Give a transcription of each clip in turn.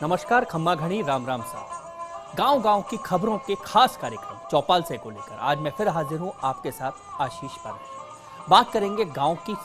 नमस्कार, खम्मा घड़ी, राम राम साहब। गांव गांव की खबरों के खास कार्यक्रम चौपाल से को लेकर आज मैं फिर हाजिर हूं आपके साथ आशीष पर। बात करेंगे गांव की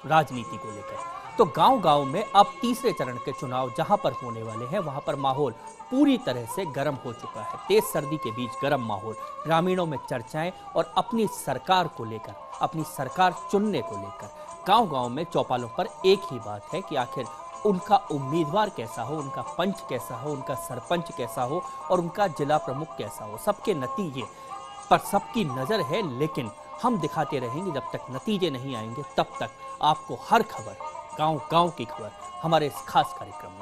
राजनीति को लेकर। तो गांव गांव में अब तीसरे चरण के चुनाव जहां पर होने वाले हैं वहां पर माहौल पूरी तरह से गर्म हो चुका है। तेज सर्दी के बीच गर्म माहौल, ग्रामीणों में चर्चाएं और अपनी सरकार को लेकर, अपनी सरकार चुनने को लेकर गांव गांव में चौपालों पर एक ही बात है कि आखिर उनका उम्मीदवार कैसा हो, उनका पंच कैसा हो, उनका सरपंच कैसा हो और उनका जिला प्रमुख कैसा हो। सबके नतीजे पर सबकी नज़र है, लेकिन हम दिखाते रहेंगे जब तक नतीजे नहीं आएंगे तब तक आपको हर खबर, गांव गांव की खबर हमारे इस खास कार्यक्रम में।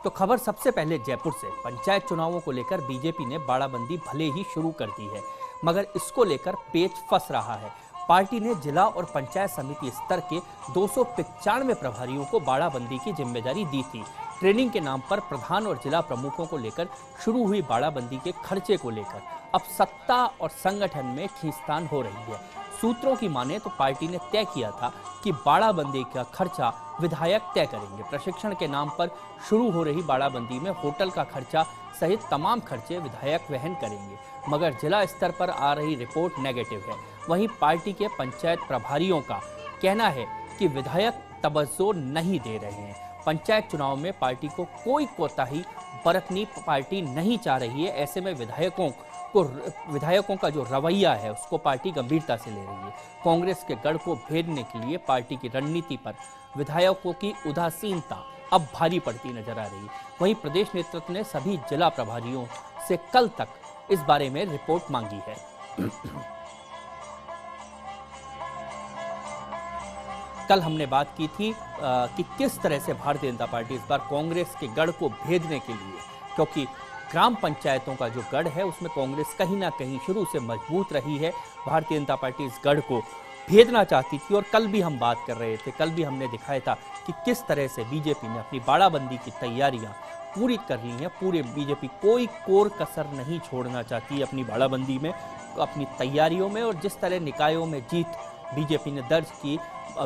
तो खबर सबसे पहले जयपुर से। पंचायत चुनावों को लेकर बीजेपी ने बाड़ाबंदी भले ही शुरू कर दी है, मगर इसको लेकर पेच फंस रहा है। पार्टी ने जिला और पंचायत समिति स्तर के 295 प्रभारियों को बाड़ाबंदी की जिम्मेदारी दी थी। ट्रेनिंग के नाम पर प्रधान और जिला प्रमुखों को लेकर शुरू हुई बाड़ाबंदी के खर्चे को लेकर अब सत्ता और संगठन में खींचतान हो रही है। सूत्रों की माने तो पार्टी ने तय किया था कि बाड़ाबंदी का खर्चा विधायक तय करेंगे। प्रशिक्षण के नाम पर शुरू हो रही बाड़ाबंदी में होटल का खर्चा सहित तमाम खर्चे विधायक वहन करेंगे, मगर जिला स्तर पर आ रही रिपोर्ट नेगेटिव है। वहीं पार्टी के पंचायत प्रभारियों का कहना है कि विधायक तवज्जो नहीं दे रहे हैं। पंचायत चुनाव में पार्टी को कोई कोताही बरतनी पार्टी नहीं चाह रही है। ऐसे में विधायकों का जो रवैया है उसको पार्टी गंभीरता से ले रही है। कांग्रेस के गढ़ को भेदने के लिए पार्टी की रणनीति पर विधायकों की उदासीनता अब भारी पड़ती नजर आ रही है। वहीं प्रदेश नेतृत्व ने सभी जिला प्रभारियों से कल तक इस बारे में रिपोर्ट मांगी है। कल हमने बात की थी कि किस तरह से भारतीय जनता पार्टी इस बार कांग्रेस के गढ़ को भेदने के लिए, क्योंकि ग्राम पंचायतों का जो गढ़ है उसमें कांग्रेस कहीं ना कहीं शुरू से मजबूत रही है। भारतीय जनता पार्टी इस गढ़ को भेदना चाहती थी और कल भी हम बात कर रहे थे, कल भी हमने दिखाया था कि किस तरह से बीजेपी ने अपनी बाड़ाबंदी की तैयारियां पूरी कर ली हैं। पूरे बीजेपी कोई कोर कसर नहीं छोड़ना चाहती अपनी बाड़ाबंदी में, अपनी तैयारियों में। और जिस तरह निकायों में जीत बीजेपी ने दर्ज की,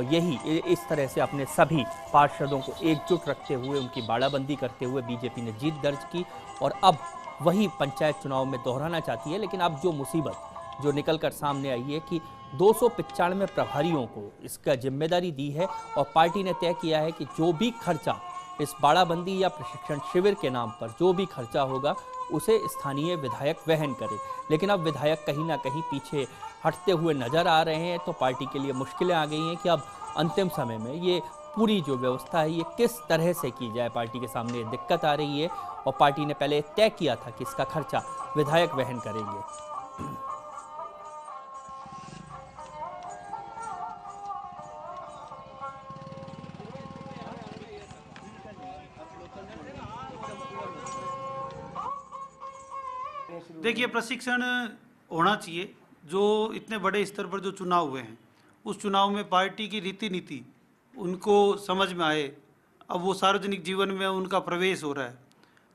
यही इस तरह से अपने सभी पार्षदों को एकजुट रखते हुए उनकी बाड़ाबंदी करते हुए बीजेपी ने जीत दर्ज की और अब वही पंचायत चुनाव में दोहराना चाहती है। लेकिन अब जो मुसीबत जो निकल कर सामने आई है कि 295 प्रभारियों को इसका जिम्मेदारी दी है और पार्टी ने तय किया है कि जो भी खर्चा इस बाड़ाबंदी या प्रशिक्षण शिविर के नाम पर जो भी खर्चा होगा उसे स्थानीय विधायक वहन करे। लेकिन अब विधायक कहीं ना कहीं पीछे हटते हुए नजर आ रहे हैं, तो पार्टी के लिए मुश्किलें आ गई हैं कि अब अंतिम समय में ये पूरी जो व्यवस्था है ये किस तरह से की जाए। पार्टी के सामने दिक्कत आ रही है और पार्टी ने पहले तय किया था कि इसका खर्चा विधायक वहन करेंगे। देखिए, प्रशिक्षण होना चाहिए। जो इतने बड़े स्तर पर जो चुनाव हुए हैं उस चुनाव में पार्टी की रीति नीति उनको समझ में आए। अब वो सार्वजनिक जीवन में उनका प्रवेश हो रहा है,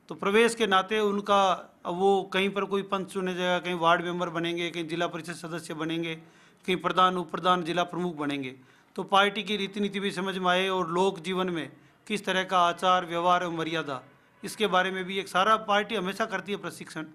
तो प्रवेश के नाते उनका अब वो कहीं पर कोई पंच चुने जाएगा, कहीं वार्ड मेंबर बनेंगे, कहीं जिला परिषद सदस्य बनेंगे, कहीं प्रधान उप प्रधान जिला प्रमुख बनेंगे। तो पार्टी की रीति नीति भी समझ में आए और लोक जीवन में किस तरह का आचार व्यवहार और मर्यादा, इसके बारे में भी एक सारा पार्टी हमेशा करती है प्रशिक्षण।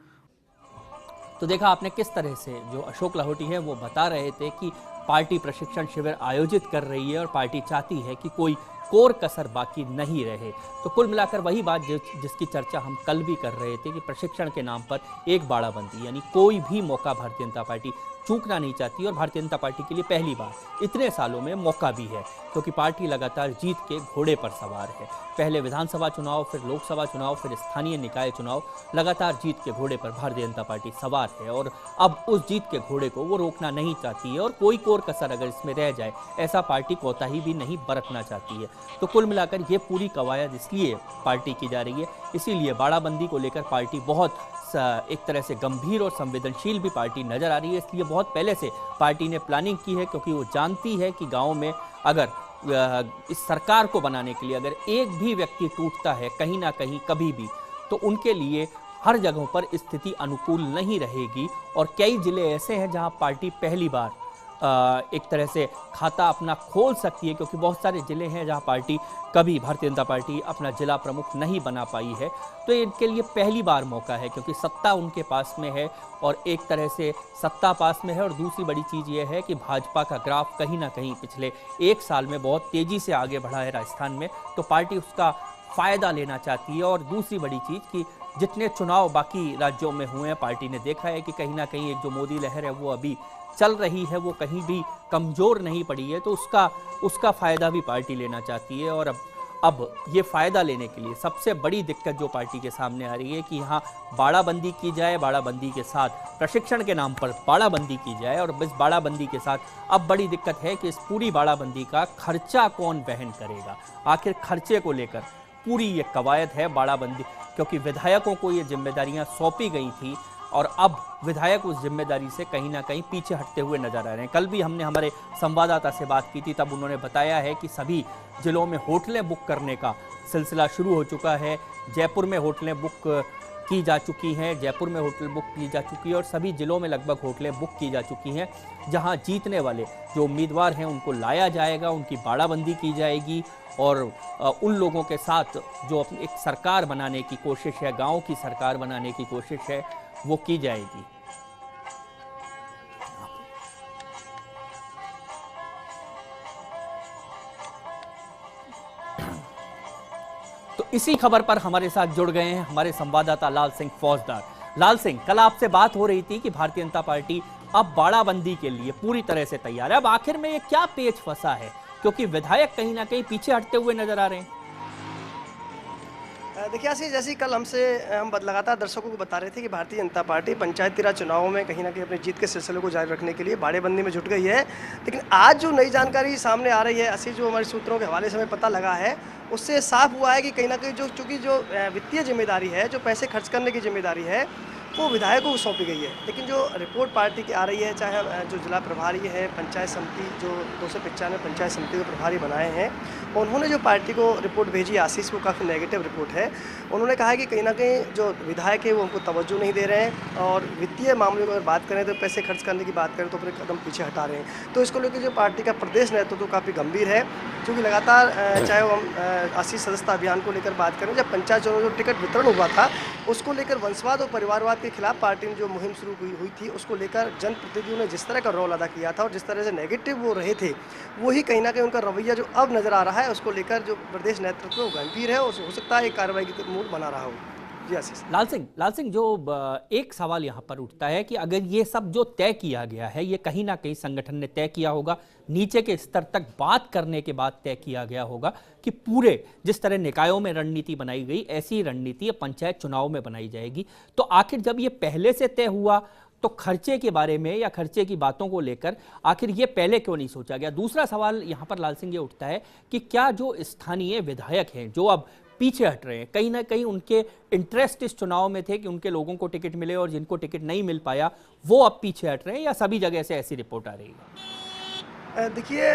तो देखा आपने किस तरह से जो अशोक लाहौटी है वो बता रहे थे कि पार्टी प्रशिक्षण शिविर आयोजित कर रही है और पार्टी चाहती है कि कोई कोर कसर बाकी नहीं रहे। तो कुल मिलाकर वही बात जिसकी चर्चा हम कल भी कर रहे थे कि प्रशिक्षण के नाम पर एक बाड़ाबंदी, यानी कोई भी मौका भारतीय जनता पार्टी चूकना नहीं चाहती। और भारतीय जनता पार्टी के लिए पहली बार इतने सालों में मौका भी है, क्योंकि पार्टी लगातार जीत के घोड़े पर सवार है। पहले विधानसभा चुनाव, फिर लोकसभा चुनाव, फिर स्थानीय निकाय चुनाव, लगातार जीत के घोड़े पर भारतीय जनता पार्टी सवार है और अब उस जीत के घोड़े को वो रोकना नहीं चाहती है और कोई कोर कसर अगर इसमें रह जाए ऐसा पार्टी कोताही भी नहीं बरतना चाहती है। तो कुल मिलाकर ये पूरी कवायद इसलिए पार्टी की जा रही है, इसीलिए बाड़ाबंदी को लेकर पार्टी बहुत एक तरह से गंभीर और संवेदनशील भी पार्टी नजर आ रही है। इसलिए बहुत पहले से पार्टी ने प्लानिंग की है, क्योंकि वो जानती है कि गांव में अगर इस सरकार को बनाने के लिए अगर एक भी व्यक्ति टूटता है कहीं ना कहीं कभी भी, तो उनके लिए हर जगहों पर स्थिति अनुकूल नहीं रहेगी। और कई जिले ऐसे हैं जहां पार्टी पहली बार एक तरह से खाता अपना खोल सकती है, क्योंकि बहुत सारे ज़िले हैं जहां पार्टी कभी भारतीय जनता पार्टी अपना जिला प्रमुख नहीं बना पाई है। तो इनके लिए पहली बार मौका है, क्योंकि सत्ता उनके पास में है और एक तरह से सत्ता पास में है। और दूसरी बड़ी चीज़ ये है कि भाजपा का ग्राफ कहीं ना कहीं पिछले 1 साल में बहुत तेज़ी से आगे बढ़ा है राजस्थान में, तो पार्टी उसका फ़ायदा लेना चाहती है। और दूसरी बड़ी चीज़ कि जितने चुनाव बाकी राज्यों में हुए हैं, पार्टी ने देखा है कि कहीं ना कहीं एक जो मोदी लहर है वो अभी चल रही है, वो कहीं भी कमज़ोर नहीं पड़ी है, तो उसका फ़ायदा भी पार्टी लेना चाहती है। और अब ये फ़ायदा लेने के लिए सबसे बड़ी दिक्कत जो पार्टी के सामने आ रही है कि यहाँ बाड़ाबंदी की जाए, बाड़ाबंदी के साथ प्रशिक्षण के नाम पर बाड़ाबंदी की जाए, और इस बाड़ाबंदी के साथ अब बड़ी दिक्कत है कि इस पूरी बाड़ाबंदी का खर्चा कौन वहन करेगा। आखिर खर्चे को लेकर पूरी ये कवायद है बाड़ाबंदी, क्योंकि विधायकों को ये जिम्मेदारियां सौंपी गई थी और अब विधायक उस जिम्मेदारी से कहीं ना कहीं पीछे हटते हुए नजर आ रहे हैं। कल भी हमने हमारे संवाददाता से बात की थी, तब उन्होंने बताया है कि सभी जिलों में होटलें बुक करने का सिलसिला शुरू हो चुका है। जयपुर में होटलें बुक की जा चुकी हैं, जयपुर में होटल बुक की जा चुकी है और सभी जिलों में लगभग होटलें बुक की जा चुकी हैं, जहां जीतने वाले जो उम्मीदवार हैं उनको लाया जाएगा, उनकी बाड़ाबंदी की जाएगी और उन लोगों के साथ जो अपनी एक सरकार बनाने की कोशिश है, गांव की सरकार बनाने की कोशिश है, वो की जाएगी। तो इसी खबर पर हमारे साथ जुड़ गए हैं हमारे संवाददाता लाल सिंह फौजदार। लाल सिंह, कल आपसे बात हो रही थी कि भारतीय जनता पार्टी अब बाड़ाबंदी के लिए पूरी तरह से तैयार है। अब आखिर में ये क्या पेच फंसा है, क्योंकि विधायक कहीं ना कहीं पीछे हटते हुए नजर आ रहे हैं। देखिए आशीष, जैसे कल हम लगातार दर्शकों को बता रहे थे कि भारतीय जनता पार्टी पंचायती राज चुनावों में कहीं ना कहीं अपनी जीत के सिलसिले को जारी रखने के लिए बाड़ेबंदी में जुट गई है। लेकिन आज जो नई जानकारी सामने आ रही है आशीष, जो हमारे सूत्रों के हवाले से हमें पता लगा है, उससे साफ हुआ है कि कहीं ना कहीं चूँकि जो वित्तीय जिम्मेदारी है, जो पैसे खर्च करने की जिम्मेदारी है, वो विधायकों को सौंपी गई है। लेकिन जो रिपोर्ट पार्टी की आ रही है, चाहे जो जिला प्रभारी है, पंचायत समिति जो 295 पंचायत समिति के प्रभारी बनाए हैं, उन्होंने जो पार्टी को रिपोर्ट भेजी आशीष, वो काफ़ी नेगेटिव रिपोर्ट है। उन्होंने कहा है कि कहीं ना कहीं जो विधायक है वो उनको तवज्जो नहीं दे रहे हैं और वित्तीय मामले को अगर बात करें तो पैसे खर्च करने की बात करें तो अपने कदम पीछे हटा रहे हैं। तो इसको लेकर जो पार्टी का प्रदेश नेतृत्व तो काफ़ी गंभीर है, क्योंकि लगातार चाहे वो हम आशीष सदस्यता अभियान को लेकर बात करें, जब पंचायत चुनाव जो टिकट वितरण हुआ था उसको लेकर वंशवाद और परिवारवाद के खिलाफ पार्टी ने जो मुहिम शुरू हुई थी, उसको लेकर जनप्रतिनिधियों ने जिस तरह का रोल अदा किया था और जिस तरह से नेगेटिव वो रहे थे, वही कहीं ना कहीं उनका रवैया जो अब नज़र आ रहा है, उसको लेकर जो प्रदेश नेतृत्व वो गंभीर है, हो सकता है एक कार्रवाई की मूड बना रहा हो। जी आशीष। लाल सिंह, जो एक सवाल यहाँ पर उठता है कि अगर ये सब जो तय किया गया है, ये कहीं ना कहीं संगठन ने तय किया होगा, नीचे के स्तर तक बात करने के बाद तय किया गया होगा कि पूरे जिस तरह निकायों में रणनीति बनाई गई, ऐसी रणनीति पंचायत चुनाव में बनाई जाएगी, तो आखिर जब ये पहले से तय हुआ तो खर्चे के बारे में या खर्चे की बातों को लेकर आखिर ये पहले क्यों नहीं सोचा गया। दूसरा सवाल यहाँ पर लाल सिंह ये उठता है कि क्या जो स्थानीय विधायक हैं जो अब पीछे हट रहे हैं, कहीं ना कहीं उनके इंटरेस्ट इस चुनाव में थे कि उनके लोगों को टिकट मिले और जिनको टिकट नहीं मिल पाया वो अब पीछे हट रहे हैं, या सभी जगह से ऐसी रिपोर्ट आ रही है? देखिए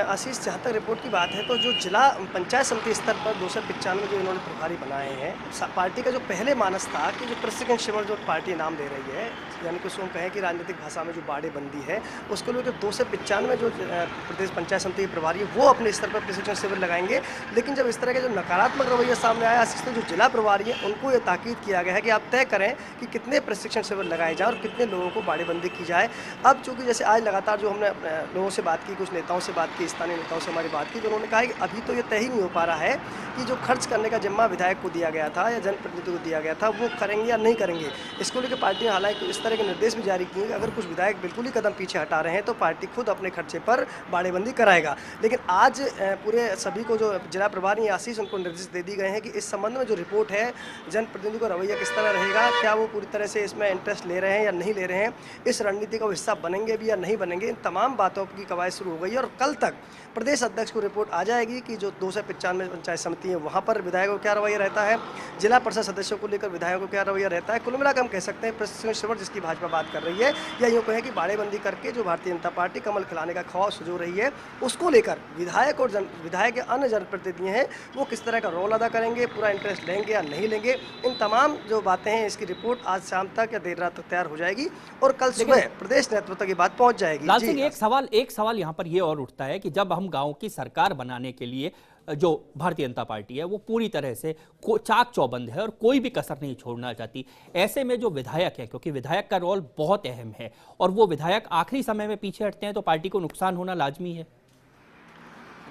आशीष, जहाँ तक रिपोर्ट की बात है तो जो जिला पंचायत समिति स्तर पर 295 जो इन्होंने प्रभारी बनाए हैं, पार्टी का जो पहले मानस था कि जो प्रशिक्षण शिविर जो पार्टी नाम दे रही है, यानी कि उसको कहें कि राजनीतिक भाषा में जो बाड़ेबंदी है, उसको लेकर 295 जो प्रदेश पंचायत समिति के प्रभारी है वो अपने स्तर पर प्रशिक्षण शिविर लगाएंगे। लेकिन जब इस तरह का जो नकारात्मक रवैया सामने आया आशीष, तो जो जिला प्रभारी है उनको ये ताकीद किया गया है कि आप तय करें कि कितने प्रशिक्षण शिविर लगाए जाए और कितने लोगों को बाड़ेबंदी की जाए। अब चूँकि जैसे आज लगातार जो हमने लोगों से बात की, कुछ नेताओं से बात की, स्थानीय नेताओं से हमारी बात की, तो उन्होंने कहा है कि अभी तो ये तय ही नहीं हो पा रहा है कि जो खर्च करने का जिम्मा विधायक को दिया गया था या जनप्रतिनिधि को दिया गया था वो करेंगे या नहीं करेंगे। इसको लेकर पार्टी ने हालांकि इस तरह के निर्देश भी जारी किए कि अगर कुछ विधायक बिल्कुल ही कदम पीछे हटा रहे हैं तो पार्टी खुद अपने खर्चे पर बाड़ेबंदी कराएगा। लेकिन आज पूरे सभी को जो जिला प्रभारी आशीष उनको निर्देश दे दी गए हैं कि इस संबंध में जो रिपोर्ट है जनप्रतिनिधि का रवैया किस तरह रहेगा, क्या वो पूरी तरह से इसमें इंटरेस्ट ले रहे हैं या नहीं ले रहे हैं, इस रणनीति का हिस्सा बनेंगे भी या नहीं बनेंगे, इन तमाम बातों की कवायद शुरू हो गई है और कल तक प्रदेश अध्यक्ष को रिपोर्ट आ जाएगी कि जो 295 पंचायत समिति है वहाँ पर विधायकों का क्या रवैया रहता है, जिला परिषद सदस्यों को लेकर विधायकों को क्या रवैया रहता है। कुल मिलाकर हम कह सकते हैं प्रशिक्षण शिविर जिसकी भाजपा बात कर रही है, या यूँ कहें कि बाड़ेबंदी करके जो भारतीय जनता पार्टी कमल खिलाने का ख्वाब सुजो रही है, उसको लेकर विधायक और विधायक या अन्य जनप्रतिनिधि हैं वो किस तरह का रोल अदा करेंगे, पूरा इंटरेस्ट लेंगे या नहीं लेंगे, इन तमाम जो बातें हैं इसकी रिपोर्ट आज शाम तक या देर रात तक तैयार हो जाएगी और कल सुबह प्रदेश नेतृत्व तक ये बात पहुंच जाएगी। लाल सिंह, एक सवाल यहाँ पर ये और उठता है कि जब हम गाँव की सरकार बनाने के लिए जो भारतीय जनता पार्टी है वो पूरी तरह से चाक चौबंद है और कोई भी कसर नहीं छोड़ना चाहती, ऐसे में जो विधायक है, क्योंकि विधायक का रोल बहुत अहम है और वो विधायक आखिरी समय में पीछे हटते हैं तो पार्टी को नुकसान होना लाजमी है।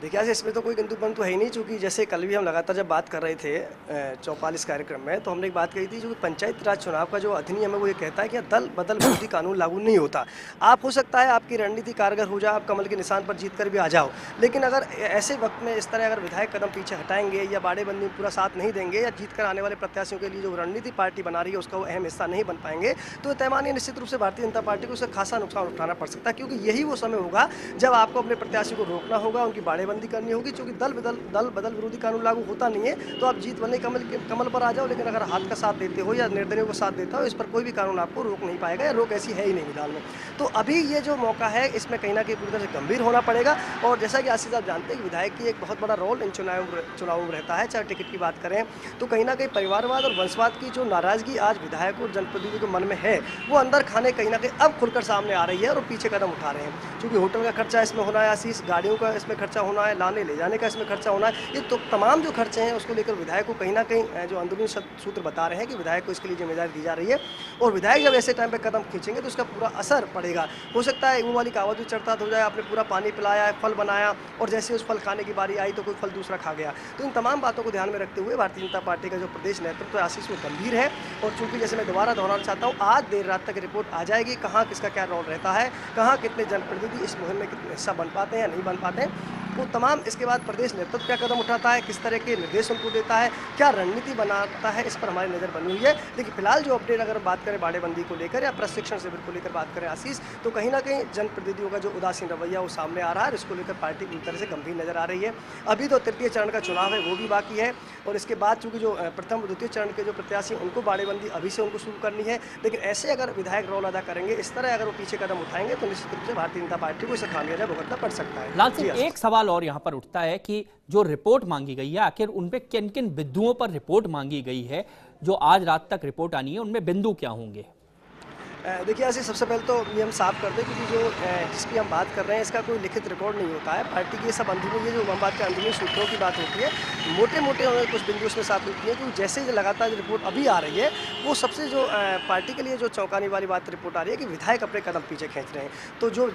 देखिए आज इसमें तो कोई किंतु परंतु है ही नहीं, चूंकि जैसे कल भी हम लगातार जब बात कर रहे थे 44 कार्यक्रम में, तो हमने एक बात कही थी जो पंचायत राज चुनाव का जो अधिनियम है वो ये कहता है कि दल बदल विरोधी कानून लागू नहीं होता। आप हो सकता है आपकी रणनीति कारगर हो जाए, आप कमल के निशान पर जीत कर भी आ जाओ, लेकिन अगर ऐसे वक्त में इस तरह अगर विधायक कदम पीछे हटाएंगे या बाड़ेबंदी में पूरा साथ नहीं देंगे या जीत कर आने वाले प्रत्याशियों के लिए जो रणनीति पार्टी बना रही है उसका वो अहम हिस्सा नहीं बन पाएंगे, तो तय मानिए निश्चित रूप से भारतीय जनता पार्टी को उससे खासा नुकसान उठाना पड़ सकता है, क्योंकि यही वो समय होगा जब आपको अपने प्रत्याशी को रोकना होगा, उनकी बाड़ेबंदी करनी होगी। क्योंकि दल बदल विरोधी कानून लागू होता नहीं है तो आप जीत वाले कमल पर आ जाओ, लेकिन अगर हाथ का साथ देते हो या निर्दलियों को साथ देता हो, इस पर कोई भी कानून आपको रोक नहीं पाएगा या रोक ऐसी है ही नहीं मैदान में। तो अभी ये जो मौका है इसमें कहीं ना कहीं पूरी तरह से गंभीर होना पड़ेगा। और जैसा कि आशीष आप जानते हैं कि विधायक की एक बहुत बड़ा रोल इन चुनावों में रहता है, चाहे टिकट की बात करें तो कहीं ना कहीं परिवारवाद और वंशवाद की जो नाराजगी आज विधायकों और जनप्रतिनिधियों के मन में है वो अंदर खाने कहीं ना कहीं अब खुलकर सामने आ रही है और पीछे कदम उठा रहे हैं। क्योंकि होटल का खर्चा इसमें होना है, आशीष गाड़ियों का इसमें खर्चा होना है, लाने ले जाने का इसमें खर्चा होना है, ये तो तमाम जो खर्चे हैं उसको लेकर विधायक को कहीं ना कहीं जो अंदरूनी सूत्र बता रहे हैं कि विधायक को इसके लिए जिम्मेदारी दी जा रही है। और विधायक जब ऐसे टाइम पे कदम खींचेंगे तो उसका पूरा असर पड़ेगा। हो सकता है वो वाली कहावत भी चढ़ता हो जाए, आपने पूरा पानी पिलाया है, फल बनाया और जैसे उस फल खाने की बारी आई तो कोई फल दूसरा खा गया। तो इन तमाम बातों को ध्यान में रखते हुए भारतीय जनता पार्टी का जो प्रदेश नेतृत्व है आशीष वो गंभीर है। और चूंकि जैसे मैं दोबारा दोहराना चाहता हूँ, आज देर रात तक रिपोर्ट आ जाएगी कहाँ किसका क्या रोल रहता है, कहाँ कितने जनप्रतिनिधि इस मुहिम में कितने हिस्सा बन पाते हैं या नहीं बन पाते हैं। वो तमाम इसके बाद प्रदेश नेतृत्व क्या कदम उठाता है, किस तरह के निर्देश उनको देता है, क्या रणनीति बनाता है, इस पर हमारी नज़र बनी हुई है। लेकिन फिलहाल जो अपडेट अगर बात करें बाड़ेबंदी को लेकर या प्रशिक्षण शिविर को लेकर बात करें आशीष, तो कहीं ना कहीं जनप्रतिनिधियों का जो उदासीन रवैया वो सामने आ रहा है, इसको लेकर पार्टी पूरी तरह से गंभीर नजर आ रही है। अभी तो तृतीय चरण का चुनाव है वो भी बाकी है और इसके बाद चूंकि जो प्रथम और द्वितीय चरण के जो प्रत्याशी उनको बाड़ेबंदी अभी से उनको शुरू करनी है। लेकिन ऐसे अगर विधायक रोल अदा करेंगे, इस तरह अगर वो पीछे कदम उठाएंगे तो निश्चित रूप से भारतीय जनता पार्टी को इसे खामियाजा भुगतना पड़ सकता है। लाल सिंह, एक सवाल और यहाँ पर उठता है कि जो रिपोर्ट मांगी गई है आखिर उनपे किन किन बिंदुओं पर रिपोर्ट मांगी गई है, जो आज रात तक रिपोर्ट आनी है उनमें बिंदु क्या होंगे? देखिए ऐसे सबसे पहले तो ये हम साफ कर दें क्योंकि जो जिसकी हम बात कर रहे हैं इसका कोई लिखित रिकॉर्ड नहीं होता है। पार्टी की ये सब अंदरूनी ये जो हम बात का अंदरूनी सूत्रों की बात होती है, मोटे मोटे कुछ बिंदु इसमें साफ होती है। क्योंकि जैसे जो लगातार जो रिपोर्ट अभी आ रही है वो सबसे जो पार्टी के लिए जो चौंकाने वाली बात रिपोर्ट आ रही है कि विधायक अपने कदम पीछे खींच रहे हैं। तो जो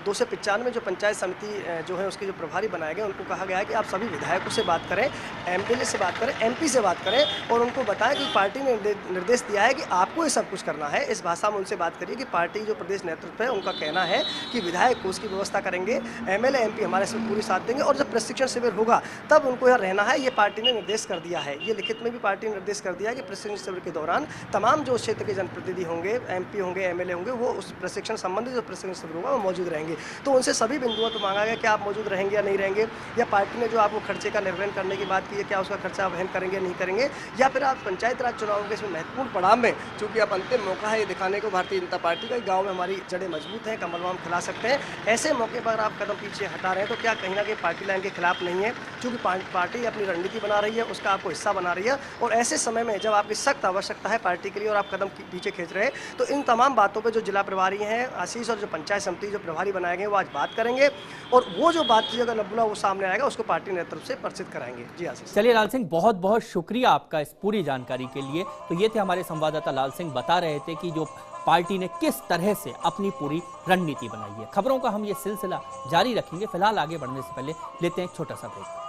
295 जो पंचायत समिति जो है उसके जो प्रभारी बनाए गए उनको कहा गया है कि आप सभी विधायकों से बात करें, एमएलए से बात करें, एमपी से बात करें और उनको बताएं कि पार्टी ने निर्देश दिया है कि आपको ये सब कुछ करना है। इस भाषा में उनसे बात करिए कि पार्टी जो प्रदेश नेतृत्व है उनका कहना है कि विधायक कोष की व्यवस्था करेंगे, एमएलए एमपी हमारे इसमें पूरी साथ देंगे और जब प्रशिक्षण शिविर होगा तब उनको यहाँ रहना है। ये पार्टी ने निर्देश कर दिया है, ये लिखित में भी पार्टी ने निर्देश कर दिया है कि प्रशिक्षण शिविर के दौरान तमाम जो क्षेत्र के जनप्रतिनिधि होंगे, एमपी होंगे, एमएलए होंगे, वो उस प्रशिक्षण संबंधित जो प्रशिक्षण शिविर होगा वो मौजूद रहेंगे। तो उनसे सभी बिंदुओं पर मांगा गया कि आप मौजूद रहेंगे या नहीं रहेंगे, या पार्टी ने जो आपको खर्चे का निर्वहन करने की बात की है क्या उसका खर्चा वहन करेंगे नहीं करेंगे, या फिर आप पंचायत राज चुनाव के इसमें महत्वपूर्ण पड़ाव में चूंकि अब अंतिम मौका है ये दिखाने को भारतीय जनता पार्टी का गाँव में हमारी जड़ें मजबूत हैं, कमल हम खिला सकते हैं, ऐसे मौके पर आप कदम पीछे हटा रहे हैं तो क्या कहीं ना कहीं पार्टी लाइन के खिलाफ नहीं है? क्योंकि पार्टी अपनी रणनीति बना रही है, उसका आपको हिस्सा बना रही है और ऐसे समय में जब आपकी सख्त आवश्यकता है पार्टी के लिए और आप कदम पीछे खींच रहे हैं तो इन तमाम बातों पर जो जिला प्रभारी हैं आशीष और जो पंचायत समिति जो प्रभारी बनाए गए वो आज बात करेंगे और वो जो बात की अगर नबुला वो सामने आएगा उसको पार्टी नेतृत्व से परिचित कराएंगे। जी आशीष। चलिए लाल सिंह, बहुत बहुत शुक्रिया आपका इस पूरी जानकारी के लिए। तो ये थे हमारे संवाददाता लाल सिंह, बता रहे थे कि जो पार्टी ने किस तरह से अपनी पूरी रणनीति बनाई है। खबरों का हम ये सिलसिला जारी रखेंगे। फिलहाल आगे बढ़ने से पहले लेते हैं एक छोटा सा ब्रेक।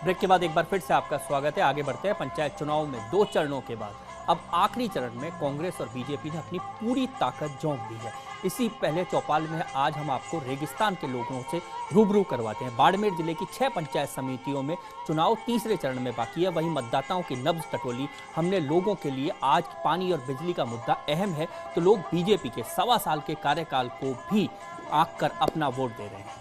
ब्रेक के बाद एक बार फिर से आपका स्वागत है। आगे बढ़ते हैं। पंचायत चुनाव में 2 चरणों के बाद अब आखिरी चरण में कांग्रेस और बीजेपी ने अपनी पूरी ताकत झोंक दी है। इसी पहले चौपाल में आज हम आपको रेगिस्तान के लोगों से रूबरू करवाते हैं। बाड़मेर जिले की 6 पंचायत समितियों में चुनाव तीसरे चरण में बाकी है। वहीं मतदाताओं की नब्ज टटोली हमने लोगों के लिए। आज पानी और बिजली का मुद्दा अहम है तो लोग बीजेपी के 1.25 साल के कार्यकाल को भी आंक कर अपना वोट दे रहे हैं।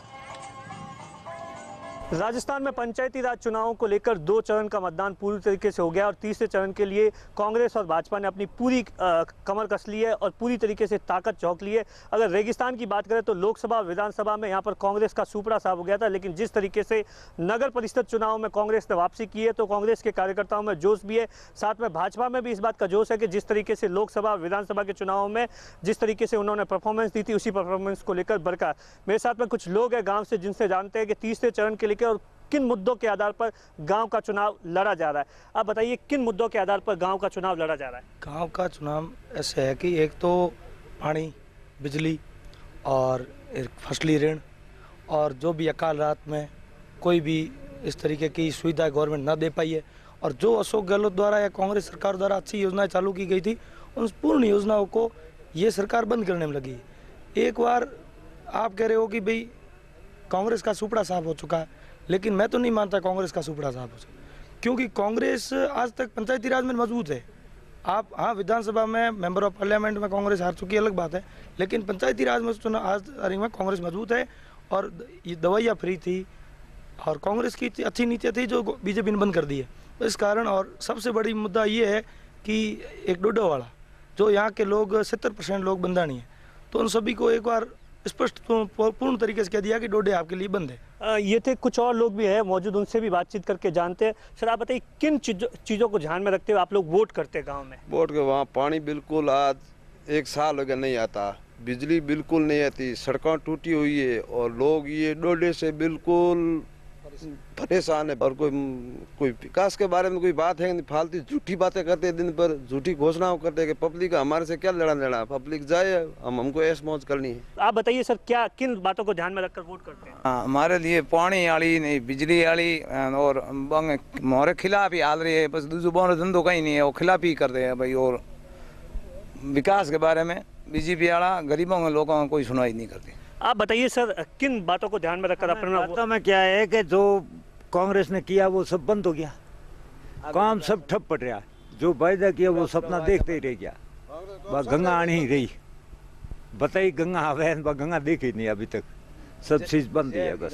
राजस्थान में पंचायती राज चुनावों को लेकर 2 चरण का मतदान पूरी तरीके से हो गया और तीसरे चरण के लिए कांग्रेस और भाजपा ने अपनी पूरी कमर कस ली है और पूरी तरीके से ताकत झोंक ली है। अगर रेगिस्तान की बात करें तो लोकसभा विधानसभा में यहाँ पर कांग्रेस का सुपड़ा साफ हो गया था, लेकिन जिस तरीके से नगर परिषद चुनाव में कांग्रेस ने वापसी की है तो कांग्रेस के कार्यकर्ताओं में जोश भी है, साथ में भाजपा में भी इस बात का जोश है कि जिस तरीके से लोकसभा विधानसभा के चुनावों में जिस तरीके से उन्होंने परफॉर्मेंस दी थी उसी परफॉर्मेंस को लेकर बरकरार। मेरे साथ में कुछ लोग हैं गाँव से जिनसे जानते हैं कि तीसरे चरण के लेकर और किन मुद्दों के आधार पर गांव का चुनाव लड़ा जा रहा है। आप बताइए किन मुद्दों के आधार पर गांव का चुनाव लड़ा जा रहा है? गांव का चुनाव ऐसे है कि एक तो पानी, बिजली और एक फसली ऋण और जो भी अकाल रात में कोई भी इस तरीके की सुविधा गवर्नमेंट ना दे पाई है और जो अशोक गहलोत द्वारा या कांग्रेस सरकार द्वारा अच्छी योजनाएं चालू की गई थी उन पूर्ण योजनाओं को ये सरकार बंद करने में लगी। एक बार आप कह रहे हो कि भाई कांग्रेस का सुपड़ा साफ हो चुका है, लेकिन मैं तो नहीं मानता कांग्रेस का सुपड़ा साफ हो चुका, क्योंकि कांग्रेस आज तक पंचायती राज में मजबूत है। आप हाँ विधानसभा में मेंबर ऑफ पार्लियामेंट में कांग्रेस हार चुकी है अलग बात है, लेकिन पंचायती राज में चुनाव आज में कांग्रेस मजबूत है और ये दवाइयाँ फ्री थी और कांग्रेस की अच्छी नीतियाँ थी जो बीजेपी ने बंद कर दी है। तो इस कारण और सबसे बड़ी मुद्दा ये है कि एक डोडा वाला जो यहाँ के लोग 70% लोग बंदानी है, तो उन सभी को एक बार स्पष्ट तो पूर्ण तरीके से कह दिया कि डोडे आपके लिए बंद है। ये थे कुछ और लोग भी हैं मौजूद, उनसे भी बातचीत करके जानते हैं। सर आप बताइए किन चीज़ों को ध्यान में रखते हुए आप लोग वोट करते हैं गांव में? वोट के वहाँ पानी बिल्कुल आज 1 साल हो गया नहीं आता, बिजली बिल्कुल नहीं आती, सड़कें टूटी हुई है और लोग ये डोडे से बिल्कुल परेशान है। और कोई विकास के बारे में कोई बात है नहीं, फालतू झूठी बातें करते हैं, दिन पर झूठी घोषणाओं करते हैं कि पब्लिक हमारे से क्या लेना, पब्लिक जाए हमको ऐश मौज करनी है। आप बताइए सर क्या किन बातों को ध्यान में रखकर वोट करते हैं? हमारे लिए पानी वाली नहीं, बिजली वाली और हमारे खिलाफ ही हाल रही है, बस दूसरा धंधो कहीं नहीं है, वो खिलाफ ही कर रहे हैं भाई। और विकास के बारे में बीजेपी वाला गरीबों के लोगों को कोई सुनवाई नहीं करती। आप बताइए सर किन बातों को ध्यान में रखकर अपना बातों में क्या है कि जो कांग्रेस ने किया वो सब बंद हो गया, काम सब ठप पड़ रहा, जो वायदा किया वो सपना देखते ही रह गया। वह गंगा आनी ही रही, बताइए गंगा आवे, गंगा देखी नहीं अभी तक, सब चीज बंद है बस।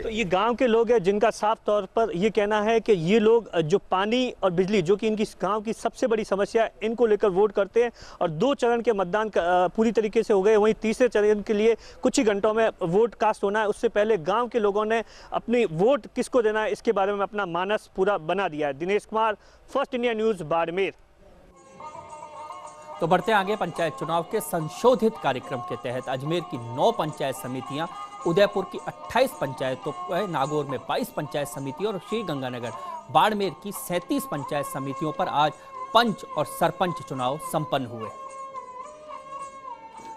तो ये गांव के लोग हैं जिनका साफ तौर पर ये कहना है कि ये लोग जो पानी और बिजली जो कि इनकी गांव की सबसे बड़ी समस्या है, इनको लेकर वोट करते हैं। और 2 चरण के मतदान पूरी तरीके से हो गए, वहीं तीसरे चरण के लिए कुछ ही घंटों में वोट कास्ट होना है। उससे पहले गाँव के लोगों ने अपनी वोट किसको देना है इसके बारे में अपना मानस पूरा बना दिया है। Dinesh Kumar, first India news, Barmer. तो बढ़ते आगे, पंचायत चुनाव के संशोधित कार्यक्रम के तहत अजमेर की 9 पंचायत समितियां, उदयपुर की 28 पंचायतों, नागौर में 22 पंचायत समितियों और श्रीगंगानगर बाड़मेर की 37 पंचायत समितियों पर आज पंच और सरपंच चुनाव संपन्न हुए।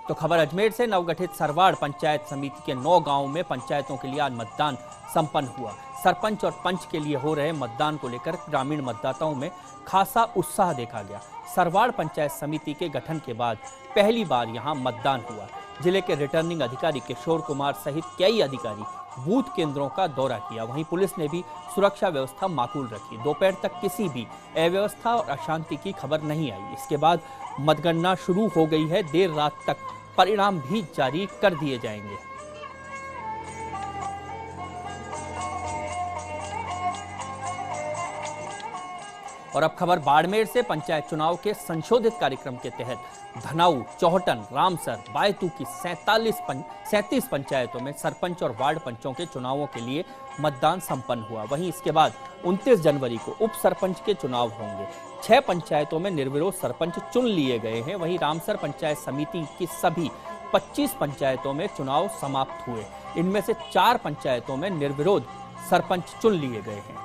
तो खबर अजमेर से, नवगठित सरवाड़ पंचायत समिति के 9 गांवों में पंचायतों के लिए आज मतदान संपन्न हुआ। सरपंच और पंच के लिए हो रहे मतदान को लेकर ग्रामीण मतदाताओं में खासा उत्साह देखा गया। सरवाड़ पंचायत समिति के गठन के बाद पहली बार यहां मतदान हुआ। जिले के रिटर्निंग अधिकारी किशोर कुमार सहित कई अधिकारी बूथ केंद्रों का दौरा किया। वहीं पुलिस ने भी सुरक्षा व्यवस्था माकूल रखी। दोपहर तक किसी भी अव्यवस्था और अशांति की खबर नहीं आई। इसके बाद मतगणना शुरू हो गई है। देर रात तक परिणाम भी जारी कर दिए जाएंगे। और अब खबर बाड़मेर से, पंचायत चुनाव के संशोधित कार्यक्रम के तहत धनाऊ, चौहटन, रामसर, बायतू की 37 पंचायतों में सरपंच और वार्ड पंचों के चुनावों के लिए मतदान संपन्न हुआ। वहीं इसके बाद 29 जनवरी को उप सरपंच के चुनाव होंगे। 6 पंचायतों में निर्विरोध सरपंच चुन लिए गए हैं। वहीं रामसर पंचायत समिति की सभी 25 पंचायतों में चुनाव समाप्त हुए। इनमें से 4 पंचायतों में निर्विरोध सरपंच चुन लिए गए हैं।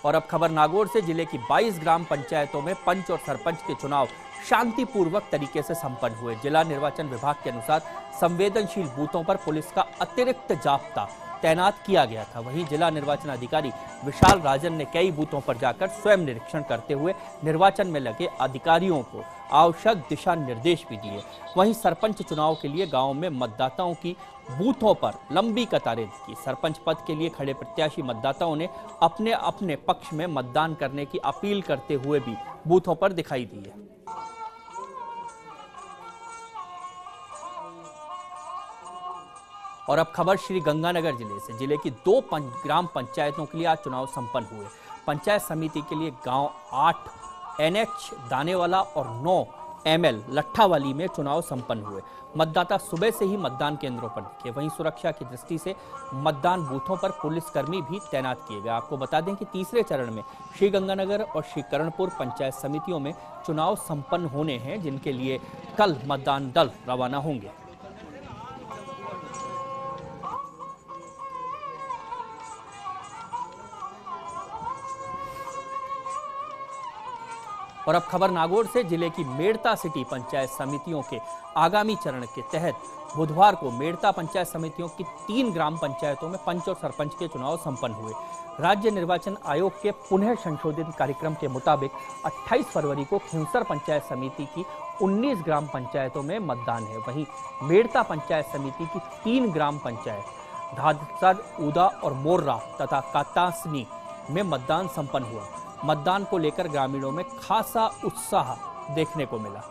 और अब खबर नागौर से, जिले की 22 ग्राम पंचायतों में पंच और सरपंच के चुनाव शांतिपूर्वक तरीके से संपन्न हुए। जिला निर्वाचन विभाग के अनुसार संवेदनशील बूथों पर पुलिस का अतिरिक्त जाप्ता तैनात किया गया था। वहीं जिला निर्वाचन अधिकारी विशाल राजन ने कई बूथों पर जाकर स्वयं निरीक्षण करते हुए निर्वाचन में लगे अधिकारियों को आवश्यक दिशा निर्देश भी दिए। वहीं सरपंच चुनाव के लिए गांव में मतदाताओं की बूथों पर लंबी कतारें दिखी। सरपंच पद के लिए खड़े प्रत्याशी मतदाताओं ने अपने अपने पक्ष में मतदान करने की अपील करते हुए भी बूथों पर दिखाई दिए। और अब खबर श्री गंगानगर जिले से। जिले की 2 ग्राम पंचायतों के लिए आज चुनाव संपन्न हुए। पंचायत समिति के लिए गांव 8 NH दानेवाला और 9 ML लट्ठावाली में चुनाव संपन्न हुए। मतदाता सुबह से ही मतदान केंद्रों पर दिखे। वहीं सुरक्षा की दृष्टि से मतदान बूथों पर पुलिसकर्मी भी तैनात किए गए। आपको बता दें कि तीसरे चरण में श्री गंगानगर और श्री करणपुर पंचायत समितियों में चुनाव संपन्न होने हैं, जिनके लिए कल मतदान दल रवाना होंगे। और अब खबर नागौर से। जिले की मेड़ता सिटी पंचायत समितियों के आगामी चरण के तहत बुधवार को मेड़ता पंचायत समितियों की 3 ग्राम पंचायतों में पंच और सरपंच के चुनाव संपन्न हुए। राज्य निर्वाचन आयोग के पुनः संशोधित कार्यक्रम के मुताबिक 28 फरवरी को खिंवसर पंचायत समिति की 19 ग्राम पंचायतों में मतदान है। वहीं मेड़ता पंचायत समिति की 3 ग्राम पंचायत धादसर, ऊदा और मोर्रा तथा कातासनी में मतदान संपन्न हुआ। मतदान को लेकर ग्रामीणों में खासा उत्साह देखने को मिला।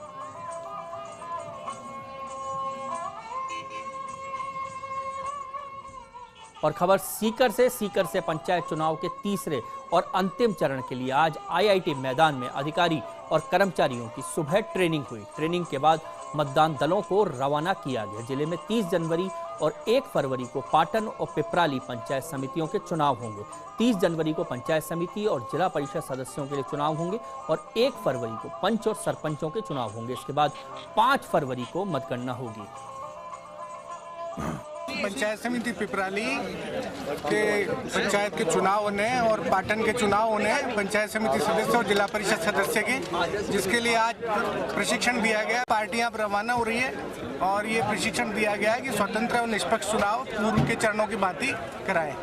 और खबर सीकर से पंचायत चुनाव के तीसरे और अंतिम चरण के लिए आज IIT मैदान में अधिकारी और कर्मचारियों की सुबह ट्रेनिंग हुई। ट्रेनिंग के बाद मतदान दलों को रवाना किया गया। जिले में 30 जनवरी और 1 फरवरी को पाटन और पिपराली पंचायत समितियों के चुनाव होंगे। 30 जनवरी को पंचायत समिति और जिला परिषद सदस्यों के लिए चुनाव होंगे और 1 फरवरी को पंच और सरपंचों के चुनाव होंगे। इसके बाद 5 फरवरी को मतगणना होगी। पंचायत समिति पिपराली के पंचायत के चुनाव होने और पाटन के चुनाव होने, पंचायत समिति सदस्य और जिला परिषद सदस्य के, जिसके लिए आज प्रशिक्षण दिया गया। पार्टियां अब रवाना हो रही है और ये प्रशिक्षण दिया गया है कि स्वतंत्र और निष्पक्ष चुनाव पूर्व के चरणों की भांति कराएं।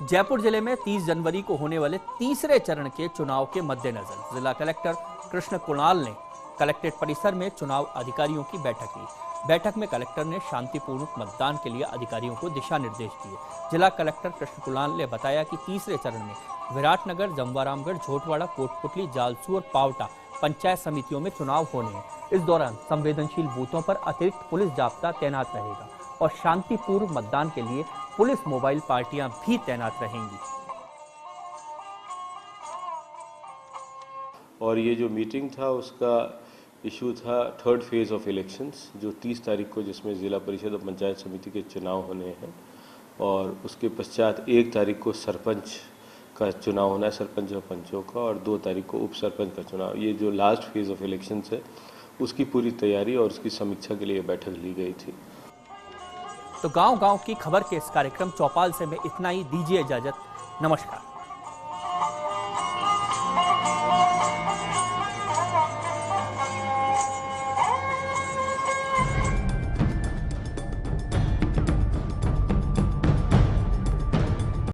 जयपुर जिले में 30 जनवरी को होने वाले तीसरे चरण के चुनाव के मद्देनजर जिला कलेक्टर कृष्ण कुणाल ने कलेक्ट्रेट परिसर में चुनाव अधिकारियों की बैठक ली। बैठक में कलेक्टर ने शांतिपूर्वक मतदान के लिए अधिकारियों को दिशा निर्देश दिए। जिला कलेक्टर कृष्ण कुणाल ने बताया कि तीसरे चरण में विराटनगर, जमवारामगढ़, झोटवाड़ा, कोटपुतली, जालसू और पावटा पंचायत समितियों में चुनाव होने हैं। इस दौरान संवेदनशील बूथों पर अतिरिक्त पुलिस जाब्ता तैनात रहेगा और शांतिपूर्व मतदान के लिए पुलिस मोबाइल पार्टियां भी तैनात रहेंगी। और ये जो मीटिंग था उसका इशू था 3rd फेज़ ऑफ इलेक्शंस, जो 30 तारीख को, जिसमें ज़िला परिषद और पंचायत समिति के चुनाव होने हैं। और उसके पश्चात 1 तारीख को सरपंच का चुनाव होना है, सरपंच और पंचों का, और 2 तारीख को उप सरपंच का चुनाव। ये जो लास्ट फेज़ ऑफ इलेक्शंस है उसकी पूरी तैयारी और उसकी समीक्षा के लिए बैठक ली गई थी। तो गांव-गांव की खबर के इस कार्यक्रम चौपाल से में इतना ही। दीजिए इजाजत। नमस्कार।